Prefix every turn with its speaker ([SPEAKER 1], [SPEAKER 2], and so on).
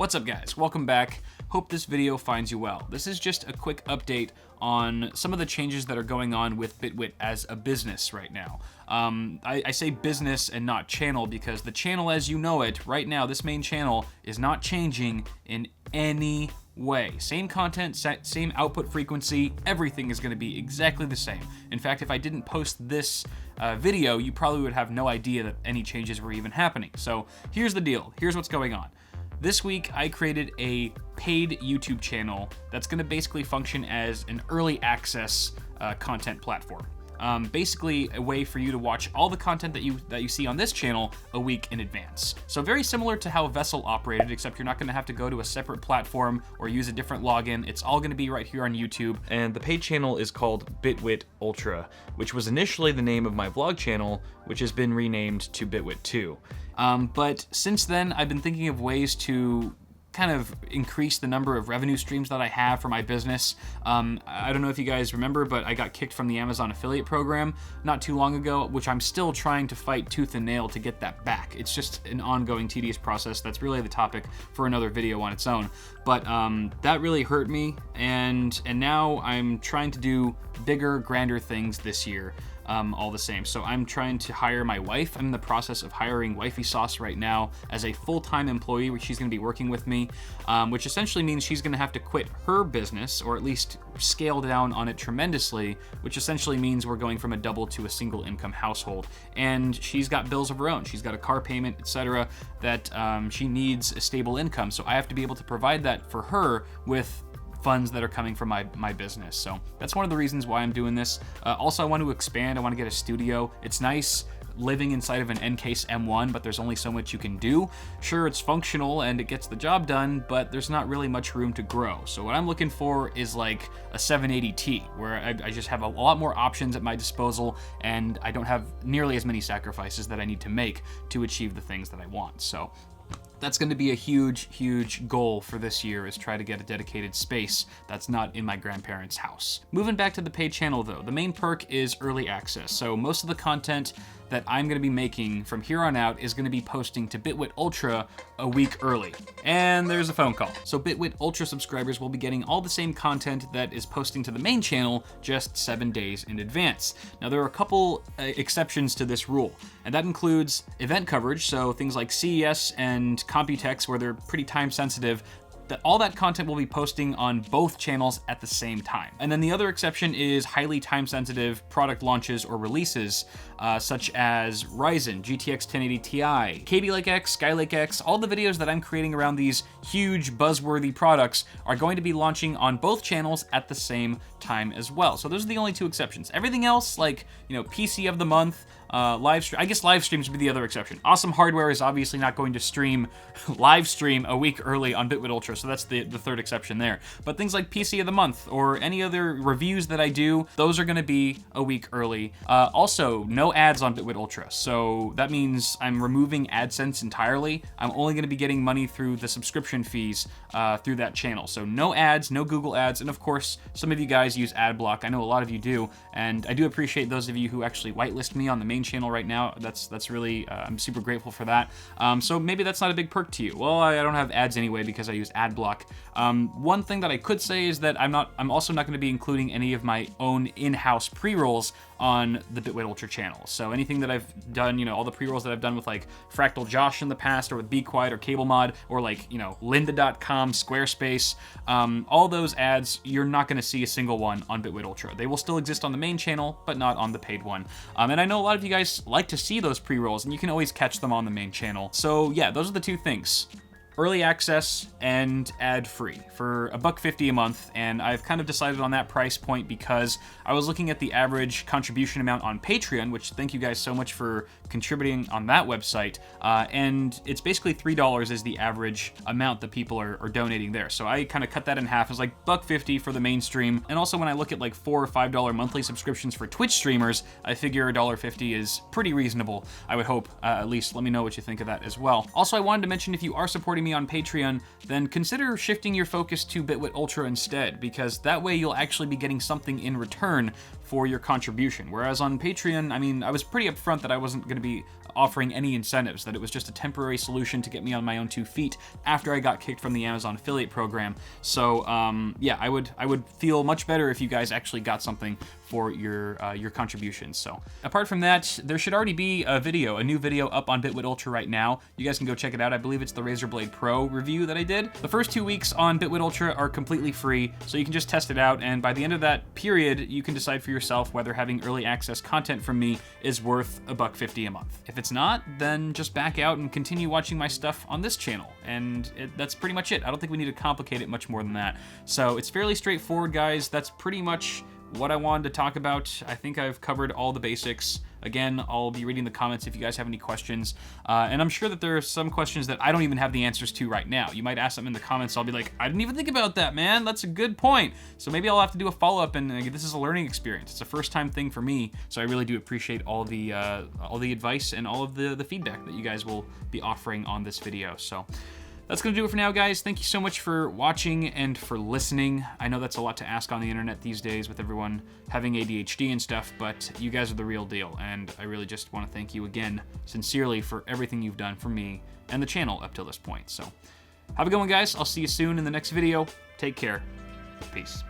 [SPEAKER 1] What's up guys, welcome back. Hope this video finds you well. This is just a quick update on some of the changes that are going on with Bitwit as a business right now. I say business and not channel because the channel as you know it right now, this main channel, is not changing in any way. Same content, same output frequency, everything is going to be exactly the same. In fact, if I didn't post this video, you probably would have no idea that any changes were even happening. So here's the deal, here's what's going on. This week, I created a paid YouTube channel that's gonna basically function as an early access content platform. Basically a way for you to watch all the content that you see on this channel a week in advance. So very similar to how Vessel operated, except you're not gonna have to go to a separate platform or use a different login. It's all gonna be right here on YouTube. And the paid channel is called Bitwit Ultra, which was initially the name of my vlog channel, which has been renamed to Bitwit 2. But since then, I've been thinking of ways to kind of increase the number of revenue streams that I have for my business. I don't know if you guys remember, but I got kicked from the Amazon affiliate program not too long ago, which I'm still trying to fight tooth and nail to get that back. It's just an ongoing tedious process. That's really the topic for another video on its own. But that really hurt me, and now I'm trying to do bigger, grander things this year. All the same. So I'm trying to hire my wife. I'm in the process of hiring Wifey Sauce right now as a full-time employee, where she's gonna be working with me, which essentially means she's gonna have to quit her business, or at least scale down on it tremendously, which essentially means we're going from a double to a single income household. And she's got bills of her own. She's got a car payment, etc., that she needs a stable income. So I have to be able to provide that for her with funds that are coming from my business. So that's one of the reasons why I'm doing this. Also, I want to expand. I want to get a studio. It's nice living inside of an N-Case M1, but there's only so much you can do. Sure, it's functional and it gets the job done, but there's not really much room to grow. So what I'm looking for is like a 780T, where I just have a lot more options at my disposal, and I don't have nearly as many sacrifices that I need to make to achieve the things that I want. So that's going to be a huge goal for this year, is try to get a dedicated space that's not in my grandparents' house. Moving back to the paid channel though, the main perk is early access. So most of the content that I'm going to be making from here on out is going to be posting to Bitwit Ultra a week early. And there's a phone call. So Bitwit Ultra subscribers will be getting all the same content that is posting to the main channel just 7 days in advance. Now there are a couple exceptions to this rule, and that includes event coverage, so things like CES and Computex, where they're pretty time sensitive. That all that content will be posting on both channels at the same time. And then the other exception is highly time-sensitive product launches or releases, such as Ryzen, GTX 1080 Ti, Kaby Lake X, Skylake X. All the videos that I'm creating around these huge buzzworthy products are going to be launching on both channels at the same time as well. So those are the only two exceptions. Everything else, like, you know, PC of the month, live stream. I guess live streams would be the other exception. Awesome Hardware is obviously not going to live stream a week early on Bitwit Ultra, so that's the third exception there. But things like PC of the month or any other reviews that I do, those are going to be a week early. Also, no ads on Bitwit Ultra, so that means I'm removing AdSense entirely. I'm only going to be getting money through the subscription fees through that channel. So no ads, no Google ads, and of course, some of you guys use AdBlock. I know a lot of you do, and I do appreciate those of you who actually whitelist me on the main channel right now. That's really, I'm super grateful for that. So maybe that's not a big perk to you. Well, I don't have ads anyway because I use AdBlock. One thing that I could say is that I'm also not going to be including any of my own in-house pre-rolls on the Bitwit Ultra channel. So anything that I've done, you know, all the pre-rolls that I've done with like Fractal Josh in the past, or with Be Quiet or Cable Mod, or like, you know, lynda.com, Squarespace, all those ads, you're not going to see a single one on Bitwit Ultra. They will still exist on the main channel, but not on the paid one. And I know a lot of you guys like to see those pre-rolls, and you can always catch them on the main channel. So yeah, those are the two things. Early access and ad-free for $1.50 a month, and I've kind of decided on that price point because I was looking at the average contribution amount on Patreon, which thank you guys so much for contributing on that website, and it's basically $3 is the average amount that people are donating there. So I kind of cut that in half. It's like $1.50 for the mainstream, and also when I look at like $4 or $5 monthly subscriptions for Twitch streamers, I figure $1.50 is pretty reasonable. I would hope. At least let me know what you think of that as well. Also, I wanted to mention, if you are supporting me on Patreon, then consider shifting your focus to Bitwit Ultra instead, because that way you'll actually be getting something in return for your contribution. Whereas on Patreon, I mean, I was pretty upfront that I wasn't going to be offering any incentives, that it was just a temporary solution to get me on my own 2 feet after I got kicked from the Amazon affiliate program. So yeah, I would feel much better if you guys actually got something for your contributions. So apart from that, there should already be a new video up on Bitwit Ultra right now. You guys can go check it out. I believe it's the Razer Blade Pro review that I did. The first 2 weeks on Bitwit Ultra are completely free, so you can just test it out, and by the end of that period, you can decide for yourself whether having early access content from me is worth $1.50 a month. If it's not, then just back out and continue watching my stuff on this channel, and that's pretty much it. I don't think we need to complicate it much more than that. So it's fairly straightforward, guys. That's pretty much what I wanted to talk about. I think I've covered all the basics. Again, I'll be reading the comments if you guys have any questions. And I'm sure that there are some questions that I don't even have the answers to right now. You might ask something in the comments, I'll be like, I didn't even think about that, man. That's a good point. So maybe I'll have to do a follow-up, and this is a learning experience. It's a first-time thing for me, so I really do appreciate all the advice and all of the feedback that you guys will be offering on this video. So that's gonna do it for now, guys. Thank you so much for watching and for listening. I know that's a lot to ask on the internet these days with everyone having ADHD and stuff, but you guys are the real deal, and I really just want to thank you again, sincerely, for everything you've done for me and the channel up till this point. So have a good one, guys. I'll see you soon in the next video. Take care. Peace.